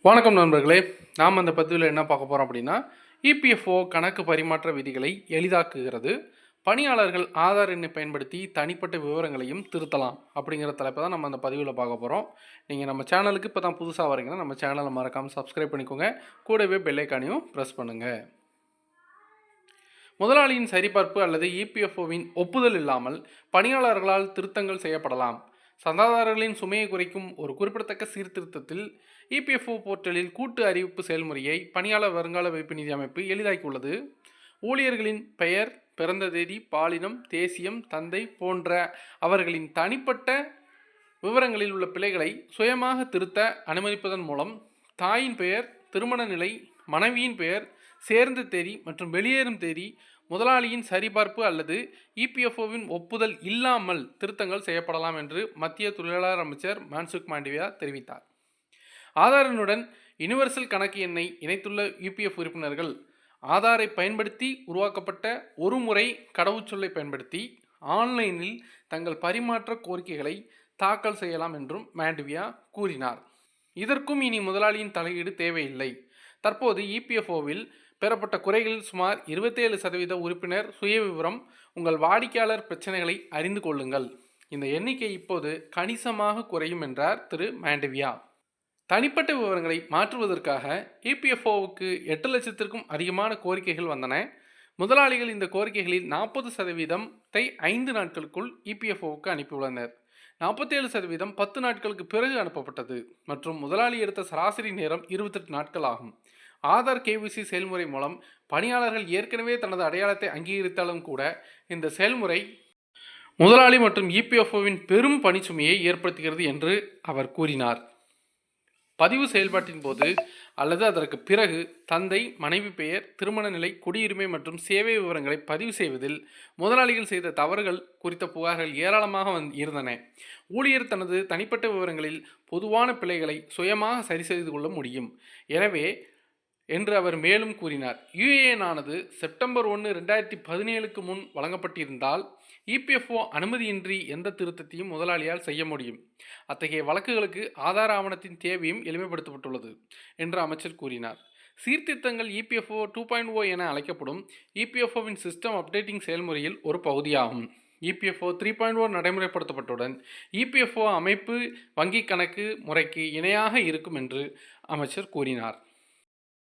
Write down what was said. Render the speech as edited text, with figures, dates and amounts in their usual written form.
வணக்கம் நண்பர்களே, நாம் அந்த பதிவில் என்ன பார்க்க போகிறோம் அப்படின்னா, இபிஎஃப்ஓ கணக்கு பரிமாற்ற விதிகளை எளிதாக்குகிறது. பணியாளர்கள் ஆதார் எண்ணை பயன்படுத்தி தனிப்பட்ட விவரங்களையும் திருத்தலாம் அப்படிங்கிற தலைப்பை தான் நம்ம அந்த பதிவில் பார்க்க போகிறோம். நீங்கள் நம்ம சேனலுக்கு இப்போ தான் புதுசாக வரீங்கன்னா நம்ம சேனலை மறக்காமல் சப்ஸ்கிரைப் பண்ணிக்கோங்க. கூடவே பெல் ஐக்கானையும் ப்ரெஸ் பண்ணுங்கள். முதலாளியின் சரிபார்ப்பு அல்லது இபிஎஃப்ஓவின் ஒப்புதல் இல்லாமல் பணியாளர்களால் திருத்தங்கள் செய்யப்படலாம். சந்தாதாரர்களின் சுமையை குறைக்கும் ஒரு குறிப்பிடத்தக்க சீர்திருத்தத்தில் இபிஎஃப்ஓ போர்ட்டலில் கூட்டு அறிவிப்பு செயல்முறையை பணியாளர் வருங்கால வைப்பு நிதி அமைப்பு எளிதாக்கியுள்ளது. ஊழியர்களின் பெயர், பிறந்த தேதி, பாலினம், தேசியம், தந்தை போன்ற அவர்களின் தனிப்பட்ட விவரங்களில் உள்ள பிழைகளை சுயமாக திருத்த அனுமதிப்பதன் மூலம் தாயின் பெயர், திருமண நிலை, மனைவியின் பெயர், சேர்ந்த தேதி மற்றும் வெளியேறும் தேதி முதலாளியின் சரிபார்ப்பு அல்லது இபிஎஃப்ஓவின் ஒப்புதல் இல்லாமல் திருத்தங்கள் செய்யப்படலாம் என்று மத்திய தொழிலாளர் அமைச்சர் மன்சுக் மாண்டவியா தெரிவித்தார். ஆதாரனுடன் யுனிவர்சல் கணக்கு எண்ணை இணைத்துள்ள யுபிஎஃப் உறுப்பினர்கள் ஆதாரை பயன்படுத்தி உருவாக்கப்பட்ட ஒரு முறை கடவுச்சொல்லை பயன்படுத்தி ஆன்லைனில் தங்கள் பரிமாற்ற கோரிக்கைகளை தாக்கல் செய்யலாம் என்றும் மாண்டவியா கூறினார். இதற்கும் இனி முதலாளியின் தலையீடு தேவையில்லை. தற்போது இபிஎஃப்ஓவில் பெறப்பட்ட குறைகளில் சுமார் 27% உறுப்பினர் சுயவிவரம் உங்கள் வாடிக்கையாளர் பிரச்சனைகளை அறிந்து கொள்ளுங்கள். இந்த எண்ணிக்கை இப்போது கணிசமாக குறையும் என்றார் திரு மாண்டவியா. தனிப்பட்ட விவரங்களை மாற்றுவதற்காக இபிஎஃப்ஓவுக்கு 8 லட்சத்திற்கும் அதிகமான கோரிக்கைகள் வந்தன. முதலாளிகள் இந்த கோரிக்கைகளில் 40% 5 நாட்களுக்குள் இபிஎஃப்ஓவுக்கு அனுப்பியுள்ளனர். 47% 10 நாட்களுக்கு பிறகு அனுப்பப்பட்டது மற்றும் முதலாளி எடுத்த சராசரி நேரம் 28 நாட்கள் ஆகும். ஆதார் கேவிசி செயல்முறை மூலம் பணியாளர்கள் ஏற்கனவே தனது அடையாளத்தை அங்கீகரித்தாலும் கூட இந்த செயல்முறை முதலாளி மற்றும் இபிஎஃப்ஓவின் பெரும் பணிச்சுமையை ஏற்படுத்துகிறது என்று அவர் கூறினார். பதிவு செயல்பாட்டின் போது அல்லது அதற்கு பிறகு தந்தை, மனைவி பெயர், திருமண நிலை, குடியுரிமை மற்றும் சேவை விவரங்களை பதிவு செய்வதில் முதலாளிகள் செய்த தவறுகள் குறித்த புகார்கள் ஏராளமாக இருந்தன. ஊழியர் தனது தனிப்பட்ட விவரங்களில் பொதுவான பிழைகளை சுயமாக சரி செய்து கொள்ள முடியும் என்று அவர் மேலும் கூறினார். யுஏஎன் ஆனது செப்டம்பர் 1, 2017க்கு முன் வழங்கப்பட்டிருந்தால் இபிஎஃப்ஓ அனுமதியின்றி எந்த திருத்தத்தையும் முதலாளியால் செய்ய முடியும். அத்தகைய வழக்குகளுக்கு ஆதார ஆவணத்தின் தேவையும் எளிமைப்படுத்தப்பட்டுள்ளது என்று அமைச்சர் கூறினார். சீர்திருத்தங்கள் இபிஎஃப்ஓ 2.0 என அழைக்கப்படும் இபிஎஃப்ஓவின் சிஸ்டம் அப்டேட்டிங் செயல்முறையில் ஒரு பகுதியாகும். இபிஎஃப்ஓ 3.0 நடைமுறைப்படுத்தப்பட்டவுடன் இபிஎஃப்ஓ அமைப்பு வங்கி கணக்கு முறைக்கு இணையாக இருக்கும் என்று அமைச்சர் கூறினார்.